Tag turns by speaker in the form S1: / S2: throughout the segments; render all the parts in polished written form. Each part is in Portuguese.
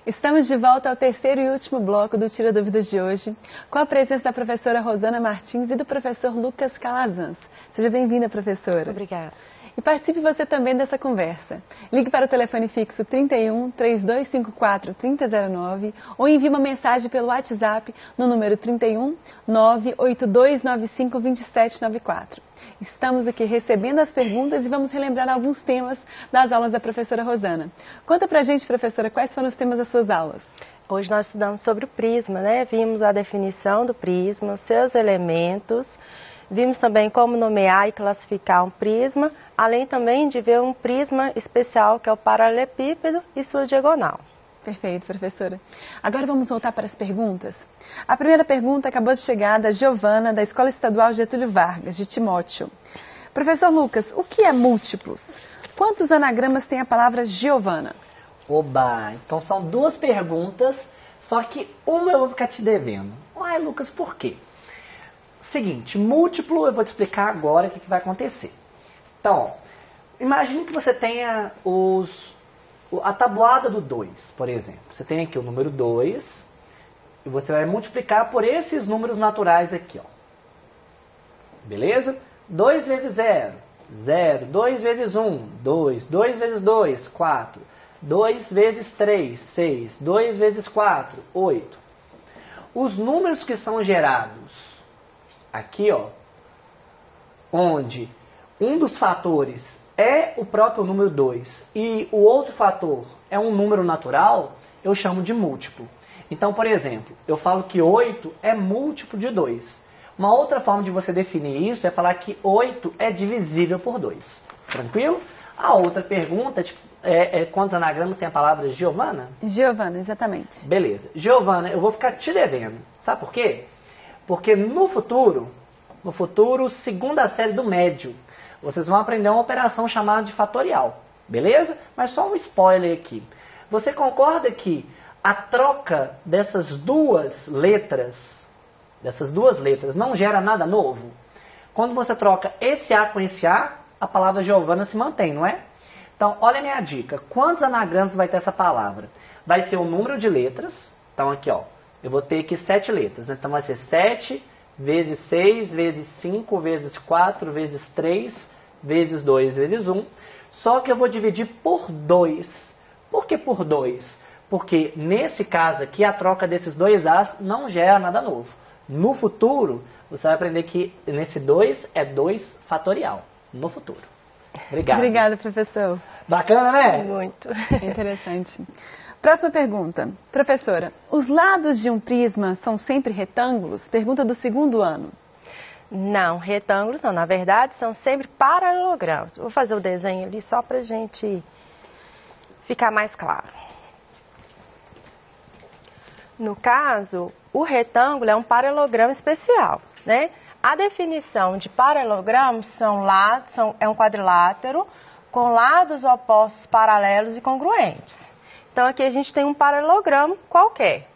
S1: Estamos de volta ao terceiro e último bloco do Tira Dúvidas de hoje, com a presença da professora Rosana Martins e do professor Lucas Calazans. Seja bem-vinda, professora.
S2: Obrigada.
S1: E participe você também dessa conversa. Ligue para o telefone fixo 31 3254 3009 ou envie uma mensagem pelo WhatsApp no número 31 98295 2794. Estamos aqui recebendo as perguntas e vamos relembrar alguns temas das aulas da professora Rosana. Conta pra gente, professora, quais foram os temas das suas aulas?
S2: Hoje nós estudamos sobre o prisma, né? Vimos a definição do prisma, seus elementos, vimos também como nomear e classificar um prisma, além também de ver um prisma especial que é o paralelepípedo e sua diagonal.
S1: Perfeito, professora. Agora vamos voltar para as perguntas. A primeira pergunta acabou de chegar da Giovana, da Escola Estadual Getúlio Vargas, de Timóteo. Professor Lucas, o que é múltiplos? Quantos anagramas tem a palavra Giovana?
S3: Oba, então são duas perguntas, só que uma eu vou ficar te devendo. Uai, Lucas, por quê? Seguinte, múltiplo eu vou te explicar agora o que vai acontecer. Então, imagine que você tenha a tabuada do 2, por exemplo. Você tem aqui o número 2 e você vai multiplicar por esses números naturais aqui, ó. Beleza? 2 vezes 0, 0. 2 vezes 1, 2. 2 vezes 2, 4. 2 vezes 3, 6. 2 vezes 4, 8. Os números que são gerados aqui, ó, onde um dos fatores é o próprio número 2 e o outro fator é um número natural, eu chamo de múltiplo. Então, por exemplo, eu falo que 8 é múltiplo de 2. Uma outra forma de você definir isso é falar que 8 é divisível por 2. Tranquilo? A outra pergunta é quantos anagramas tem a palavra Giovana?
S1: Giovana, exatamente.
S3: Beleza. Giovana, eu vou ficar te devendo. Sabe por quê? Porque no futuro, segunda série do médio, vocês vão aprender uma operação chamada de fatorial, beleza? Mas só um spoiler aqui. Você concorda que a troca dessas duas letras não gera nada novo? Quando você troca esse A com esse A palavra Giovana se mantém, não é? Então, olha a minha dica. Quantos anagramas vai ter essa palavra? Vai ser o número de letras. Então, aqui, ó, eu vou ter aqui 7 letras. Então, vai ser 7... vezes 6, vezes 5, vezes 4, vezes 3, vezes 2, vezes 1. Só que eu vou dividir por 2. Por que por 2? Porque nesse caso aqui, a troca desses dois A's não gera nada novo. No futuro, você vai aprender que nesse 2 é 2 fatorial. No futuro. Obrigado.
S1: Obrigada, professor.
S3: Bacana, né?
S2: Muito.
S1: Interessante. Próxima pergunta. Professora, os lados de um prisma são sempre retângulos? Pergunta do segundo ano.
S2: Não, retângulos não. Na verdade, são sempre paralelogramas. Vou fazer o desenho ali só pra gente ficar mais claro. No caso, o retângulo é um paralelogramo especial, né? A definição de paralelogramo é um quadrilátero com lados opostos paralelos e congruentes. Então, aqui a gente tem um paralelogramo qualquer.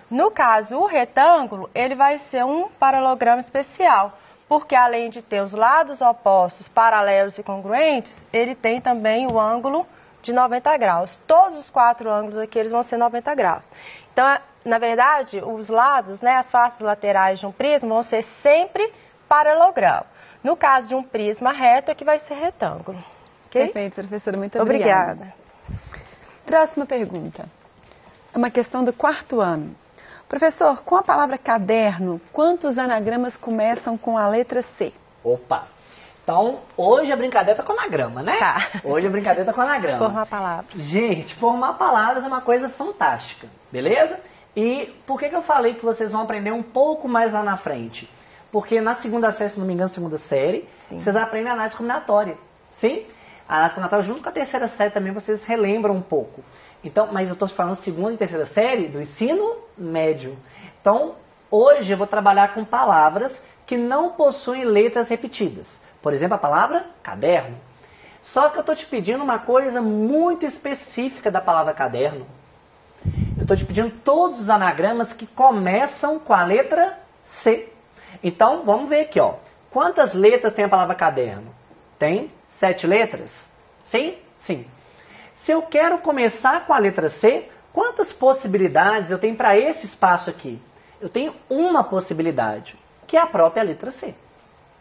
S2: No caso, o retângulo, ele vai ser um paralelogramo especial, porque além de ter os lados opostos paralelos e congruentes, ele tem também o ângulo de 90 graus. Todos os 4 ângulos aqui eles vão ser 90 graus. Então, na verdade, os lados, né, as faces laterais de um prisma vão ser sempre paralelogramo. No caso de um prisma reto, é que vai ser retângulo. Okay?
S1: Perfeito, professora. Muito obrigada.
S2: Obrigada.
S1: Próxima pergunta. É uma questão do 4º ano. Professor, com a palavra caderno, quantos anagramas começam com a letra C?
S3: Opa! Então, hoje a brincadeira tá com anagrama, né?
S2: Tá.
S3: Hoje a brincadeira tá com anagrama.
S2: Formar palavras.
S3: Gente, formar palavras é uma coisa fantástica, beleza? E por que eu falei que vocês vão aprender um pouco mais lá na frente? Porque na segunda série, se não me engano, segunda série, vocês aprendem análise combinatória. Sim? A análise combinatória junto com a terceira série também vocês relembram um pouco. Então, mas eu estou falando segunda e terceira série do ensino médio. Então, hoje eu vou trabalhar com palavras que não possuem letras repetidas. Por exemplo, a palavra caderno. Só que eu estou te pedindo uma coisa muito específica da palavra caderno. Eu estou te pedindo todos os anagramas que começam com a letra C. Então, vamos ver aqui, ó. Quantas letras tem a palavra caderno? Tem 7 letras? Sim? Sim. Se eu quero começar com a letra C, Quantas possibilidades eu tenho para esse espaço aqui? Eu tenho uma possibilidade, que é a própria letra C.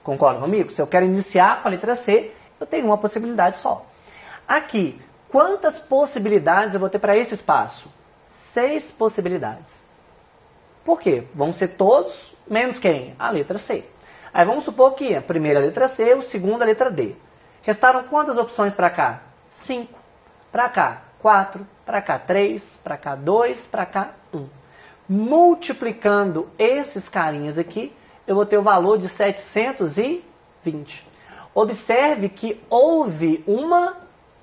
S3: Concorda comigo? Se eu quero iniciar com a letra C, eu tenho uma possibilidade só. Aqui, quantas possibilidades eu vou ter para esse espaço? 6 possibilidades. Por quê? Vão ser todos menos quem? A letra C. Aí vamos supor que a primeira letra C, a segunda letra D. Restaram quantas opções para cá? 5. Para cá, 4. Para cá, 3. Para cá, 2. Para cá, 1. Multiplicando esses carinhas aqui, eu vou ter o valor de 720. Observe que houve uma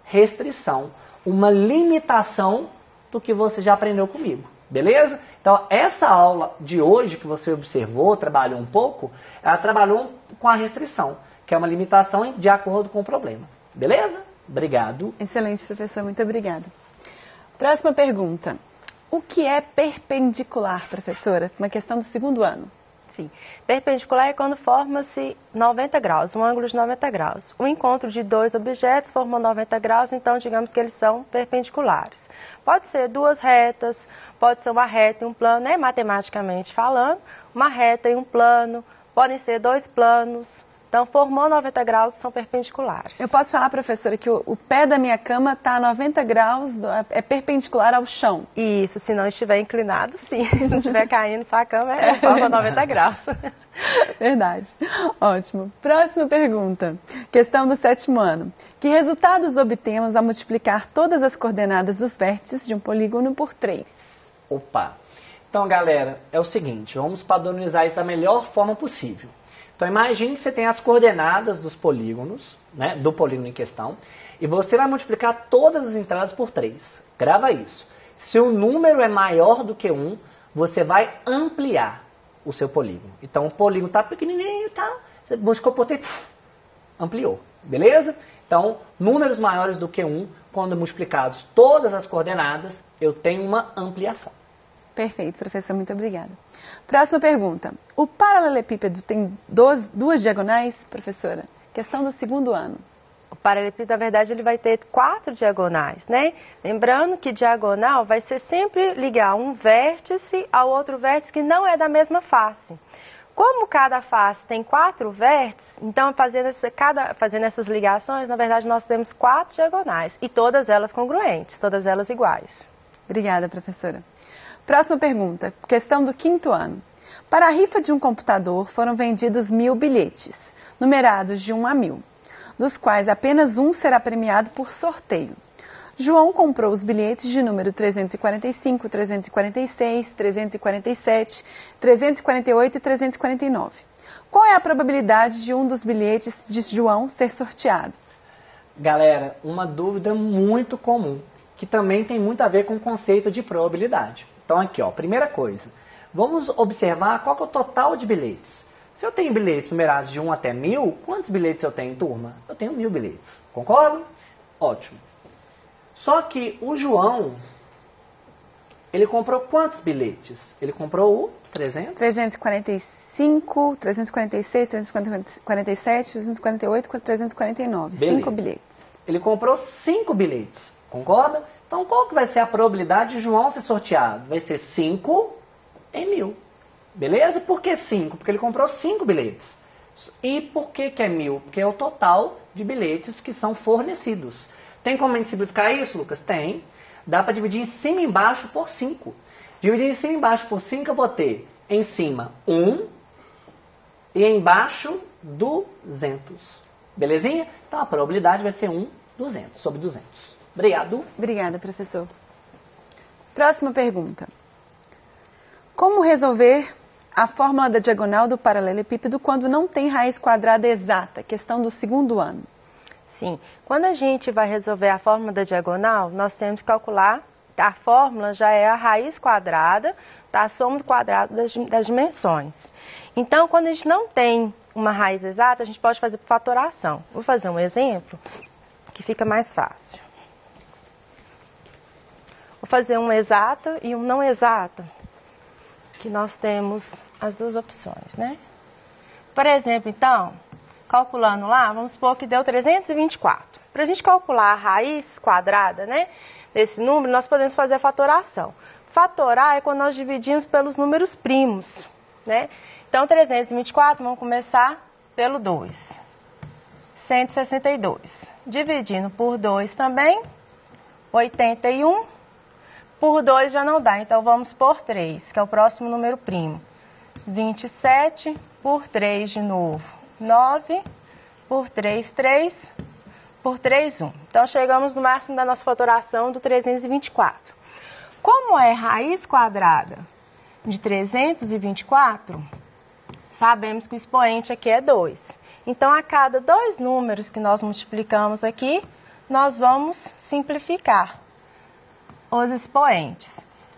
S3: restrição, uma limitação do que você já aprendeu comigo. Beleza? Então, essa aula de hoje que você observou, trabalhou um pouco, ela trabalhou com a restrição, que é uma limitação de acordo com o problema. Beleza? Obrigado.
S1: Excelente, professor. Muito obrigada. Próxima pergunta. O que é perpendicular, professora? Uma questão do segundo ano.
S2: Sim. Perpendicular é quando forma-se 90 graus, um ângulo de 90 graus. O encontro de dois objetos formou 90 graus, então digamos que eles são perpendiculares. Pode ser duas retas, pode ser uma reta e um plano, né? Matematicamente falando, uma reta e um plano, podem ser dois planos. Então, formou 90 graus, são perpendiculares.
S1: Eu posso falar, professora, que o pé da minha cama está a 90 graus, é perpendicular ao chão?
S2: Isso, se não estiver inclinado, sim. Se não estiver caindo, sua cama forma 90 graus.
S1: Verdade. Ótimo. Próxima pergunta. Questão do 7º ano. Que resultados obtemos ao multiplicar todas as coordenadas dos vértices de um polígono por 3?
S3: Opa! Então, galera, é o seguinte, vamos padronizar isso da melhor forma possível. Então, imagine que você tem as coordenadas dos polígonos, né, do polígono em questão, e você vai multiplicar todas as entradas por 3. Grava isso. Se o número é maior do que 1, você vai ampliar o seu polígono. Então, o polígono está pequenininho, tá? Você buscou por 3, ampliou. Beleza? Então, números maiores do que 1, quando multiplicados todas as coordenadas, eu tenho uma ampliação.
S1: Perfeito, professor. Muito obrigada. Próxima pergunta. O paralelepípedo tem duas diagonais, professora? Questão do segundo ano.
S2: O paralelepípedo, na verdade, ele vai ter 4 diagonais, né? Lembrando que diagonal vai ser sempre ligar um vértice ao outro vértice que não é da mesma face. Como cada face tem 4 vértices, então fazendo essas ligações, na verdade, nós temos 4 diagonais e todas elas congruentes, todas elas iguais.
S1: Obrigada, professora. Próxima pergunta, questão do 5º ano. Para a rifa de um computador foram vendidos 1000 bilhetes, numerados de 1 a 1000, dos quais apenas um será premiado por sorteio. João comprou os bilhetes de número 345, 346, 347, 348 e 349. Qual é a probabilidade de um dos bilhetes de João ser sorteado?
S3: Galera, uma dúvida muito comum, que também tem muito a ver com o conceito de probabilidade. Então aqui, ó, primeira coisa, vamos observar qual que é o total de bilhetes. Se eu tenho bilhetes numerados de 1 até 1000, quantos bilhetes eu tenho, turma? Eu tenho 1000 bilhetes, concordo? Ótimo. Só que o João, ele comprou quantos bilhetes? Ele comprou o
S1: 345, 346, 347, 348, 349.
S3: Beleza.
S1: 5 bilhetes.
S3: Ele comprou 5 bilhetes, concorda? Então, qual que vai ser a probabilidade de João ser sorteado? Vai ser 5 em 1000. Beleza? Por que 5? Porque ele comprou 5 bilhetes. E por que é 1000? Porque é o total de bilhetes que são fornecidos. Tem como a gente simplificar isso, Lucas? Tem. Dá para dividir em cima e embaixo por 5. Dividir em cima e embaixo por 5, eu vou ter em cima 1 e embaixo 200. Belezinha? Então, a probabilidade vai ser 200 sobre 200. Obrigado.
S1: Obrigada, professor. Próxima pergunta. Como resolver a fórmula da diagonal do paralelepípedo quando não tem raiz quadrada exata? Questão do segundo ano.
S2: Sim. Quando a gente vai resolver a fórmula da diagonal, nós temos que calcular, a fórmula já é a raiz quadrada da soma do quadrado das dimensões. Então, quando a gente não tem uma raiz exata, a gente pode fazer por fatoração. Vou fazer um exemplo que fica mais fácil. Vou fazer um exato e um não exato, que nós temos as duas opções, né? Por exemplo, então, calculando lá, vamos supor que deu 324. Para a gente calcular a raiz quadrada, né? desse número, nós podemos fazer a fatoração. Fatorar é quando nós dividimos pelos números primos, né? Então, 324, vamos começar pelo 2. 162. Dividindo por 2 também, 81. Por 2 já não dá, então vamos por 3, que é o próximo número primo. 27, por 3 de novo, 9, por 3, 3, por 3, 1. Então, chegamos no máximo da nossa fatoração do 324. Como é raiz quadrada de 324, sabemos que o expoente aqui é 2. Então, a cada 2 números que nós multiplicamos aqui, nós vamos simplificar os expoentes.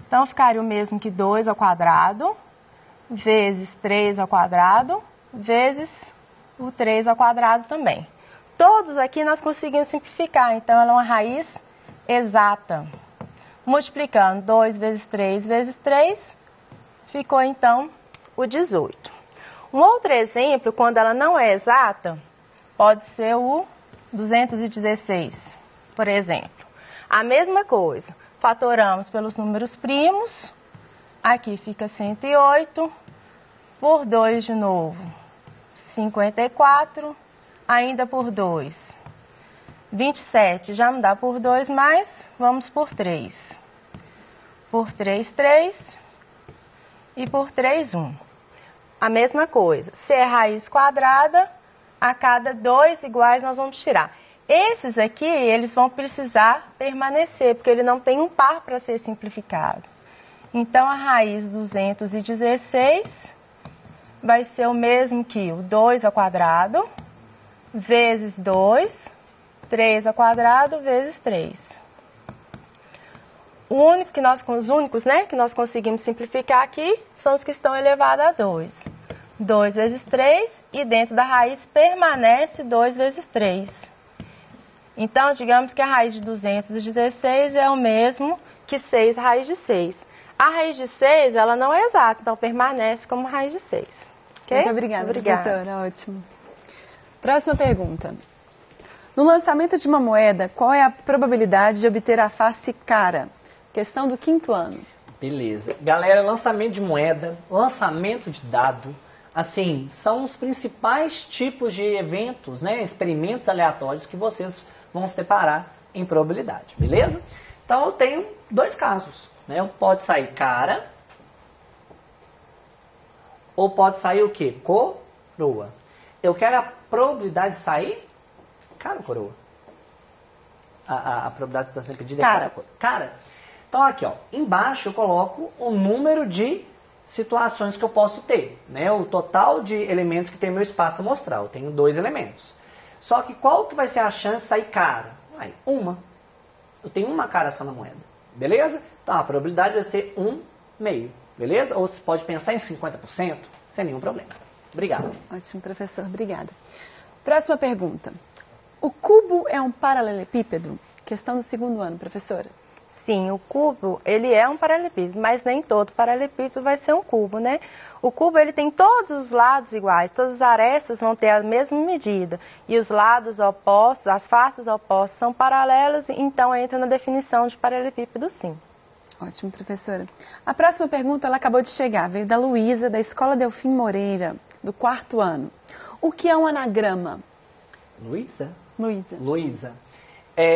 S2: Então, ficaria o mesmo que 2 ao quadrado, vezes 3 ao quadrado, vezes o 3 ao quadrado também. Todos aqui nós conseguimos simplificar, então ela é uma raiz exata. Multiplicando 2 vezes 3 vezes 3, ficou então o 18. Um outro exemplo, quando ela não é exata, pode ser o 216, por exemplo. A mesma coisa, fatoramos pelos números primos, aqui fica 108, por 2 de novo, 54, ainda por 2. 27 já não dá por 2 mais, vamos por 3. Por 3, 3 e por 3, 1. A mesma coisa, se é raiz quadrada, a cada 2 iguais nós vamos tirar. Esses aqui, eles vão precisar permanecer, porque ele não tem um par para ser simplificado. Então, a raiz 216 vai ser o mesmo que o 2 ao quadrado, vezes 2, 3 ao quadrado, vezes 3. Os únicos, né, que nós conseguimos simplificar aqui são os que estão elevados a 2. 2 vezes 3 e dentro da raiz permanece 2 vezes 3. Então, digamos que a raiz de 216 é o mesmo que 6 raiz de 6. A raiz de 6, ela não é exata, então permanece como raiz de 6. Okay?
S1: Muito obrigada, professora. Ótimo. Próxima pergunta. No lançamento de uma moeda, qual é a probabilidade de obter a face cara? Questão do 5º ano.
S3: Beleza. Galera, lançamento de moeda, lançamento de dado, assim, são os principais tipos de eventos, né, experimentos aleatórios que vocês vão se deparar em probabilidade, beleza? Então, eu tenho 2 casos, né? Pode sair cara, ou pode sair o quê? Coroa. Eu quero a probabilidade de sair cara ou coroa? A probabilidade que está sendo pedida é cara. Cara. Então, aqui, ó, embaixo eu coloco o número de situações que eu posso ter, né? O total de elementos que tem meu espaço amostral. Eu tenho 2 elementos. Só que qual que vai ser a chance de sair cara? Uma. Eu tenho uma cara só na moeda, beleza? Então, a probabilidade vai ser 1/2, beleza? Ou você pode pensar em 50%, sem nenhum problema. Obrigado.
S1: Ótimo, professor. Obrigada. Próxima pergunta. O cubo é um paralelepípedo? Questão do 2º ano, professora.
S2: Sim, o cubo, ele é um paralelepípedo, mas nem todo paralelepípedo vai ser um cubo, né? O cubo, ele tem todos os lados iguais, todas as arestas vão ter a mesma medida. E os lados opostos, as faces opostas são paralelas, então entra na definição de paralelepípedo, sim.
S1: Ótimo, professora. A próxima pergunta, ela acabou de chegar, veio da Luísa, da Escola Delfim Moreira, do 4º ano. O que é um anagrama?
S3: Luísa?
S1: Luísa.
S3: Luísa.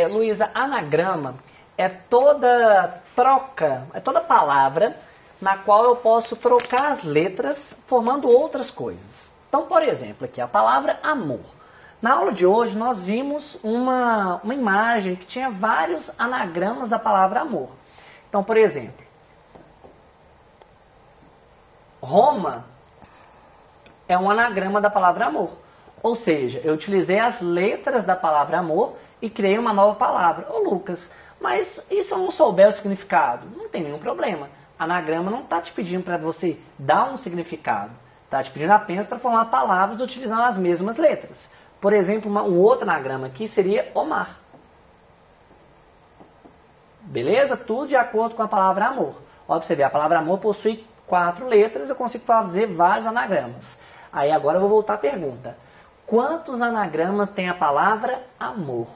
S3: Luísa, anagrama é toda troca, é toda palavra na qual eu posso trocar as letras formando outras coisas. Então, por exemplo, aqui a palavra amor. Na aula de hoje nós vimos uma imagem que tinha vários anagramas da palavra amor. Então, por exemplo, Roma é um anagrama da palavra amor. Ou seja, eu utilizei as letras da palavra amor e criei uma nova palavra. Ô Lucas, mas e se eu não souber o significado? Não tem nenhum problema. Anagrama não está te pedindo para você dar um significado. Está te pedindo apenas para formar palavras utilizando as mesmas letras. Por exemplo, um outro anagrama aqui seria Omar. Beleza? Tudo de acordo com a palavra amor. Olha para você ver, a palavra amor possui 4 letras, eu consigo fazer vários anagramas. Aí agora eu vou voltar à pergunta. Quantos anagramas tem a palavra amor?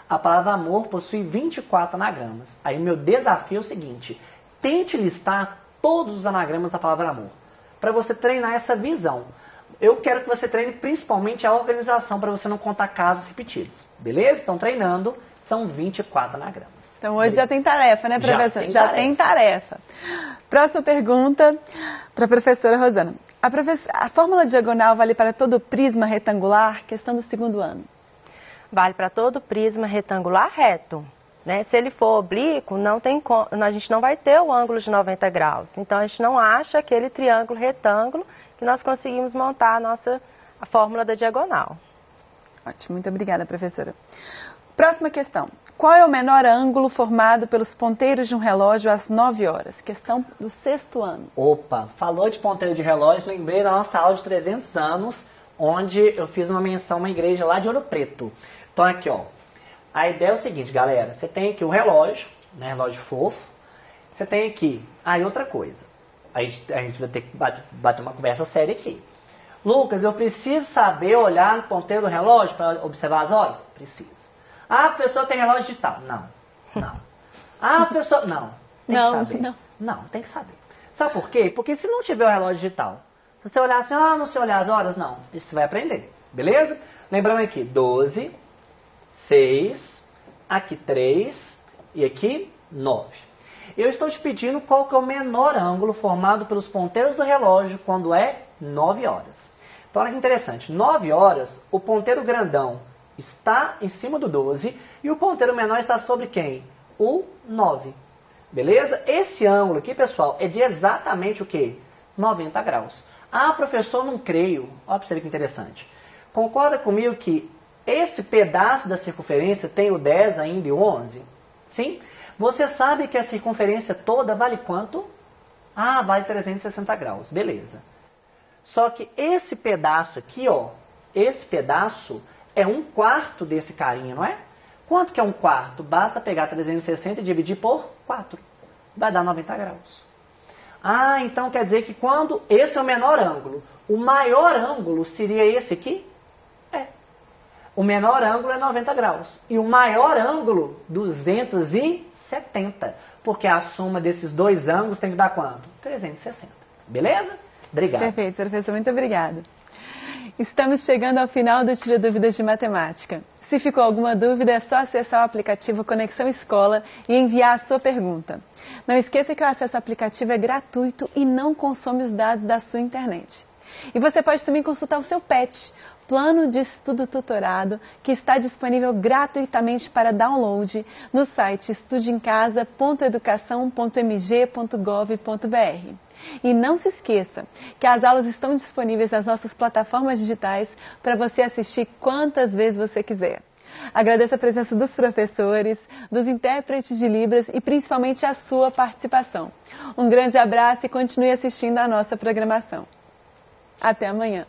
S3: a palavra amor possui 24 anagramas. Aí o meu desafio é o seguinte, tente listar todos os anagramas da palavra amor, para você treinar essa visão. Eu quero que você treine principalmente a organização, para você não contar casos repetidos, beleza? Então, treinando, são 24 anagramas.
S1: Então, hoje já tem tarefa, né, professor?
S3: Já
S1: tem tarefa. Próxima pergunta para a professora Rosana. A fórmula diagonal vale para todo prisma retangular? Questão do segundo ano.
S2: Vale para todo prisma retangular reto. Né? Se ele for oblíquo, a gente não vai ter o ângulo de 90 graus. Então, a gente não acha aquele triângulo retângulo que nós conseguimos montar a fórmula da diagonal.
S1: Ótimo, muito obrigada, professora. Próxima questão. Qual é o menor ângulo formado pelos ponteiros de um relógio às 9 horas? Questão do sexto ano.
S3: Opa, falou de ponteiro de relógio, lembrei da nossa aula de 300 anos, onde eu fiz uma menção a uma igreja lá de Ouro Preto. Então, aqui, ó. A ideia é o seguinte, galera. Você tem aqui o relógio, né, relógio fofo. Você tem aqui... Aí, outra coisa. A gente vai ter que bater uma conversa séria aqui. Lucas, eu preciso saber olhar no ponteiro do relógio para observar as horas? Preciso. Ah, a pessoa tem relógio digital. Não. Ah, a pessoa... Não. Tem que saber. Não, tem que saber. Sabe por quê? Porque se não tiver o relógio digital, se você olhar assim, não sei olhar as horas, não. Isso você vai aprender. Beleza? Lembrando aqui, 12, 6, aqui 3 e aqui 9. Eu estou te pedindo qual que é o menor ângulo formado pelos ponteiros do relógio quando é 9 horas. Então, olha que interessante. 9 horas, o ponteiro grandão está em cima do 12 e o ponteiro menor está sobre quem? O 9. Beleza? Esse ângulo aqui, pessoal, é de exatamente o quê? 90 graus. Ah, professor, não creio. Olha para você ver que interessante. Concorda comigo que esse pedaço da circunferência tem o 10 ainda e o 11? Sim? Você sabe que a circunferência toda vale quanto? Ah, vale 360 graus. Beleza. Só que esse pedaço aqui, ó, esse pedaço é 1/4 desse carinha, não é? Quanto que é 1/4? Basta pegar 360 e dividir por 4. Vai dar 90 graus. Ah, então quer dizer que quando esse é o menor ângulo, o maior ângulo seria esse aqui? É. O menor ângulo é 90 graus. E o maior ângulo, 270. Porque a soma desses dois ângulos tem que dar quanto? 360. Beleza? Obrigado.
S1: Perfeito, professor. Muito obrigada. Estamos chegando ao final do Tira Dúvidas de Matemática. Se ficou alguma dúvida, é só acessar o aplicativo Conexão Escola e enviar a sua pergunta. Não esqueça que o acesso ao aplicativo é gratuito e não consome os dados da sua internet. E você pode também consultar o seu PET, Plano de Estudo Tutorado, que está disponível gratuitamente para download no site estudeemcasa.educação.mg.gov.br. E não se esqueça que as aulas estão disponíveis nas nossas plataformas digitais para você assistir quantas vezes você quiser. Agradeço a presença dos professores, dos intérpretes de Libras e principalmente a sua participação. Um grande abraço e continue assistindo a nossa programação. Até amanhã.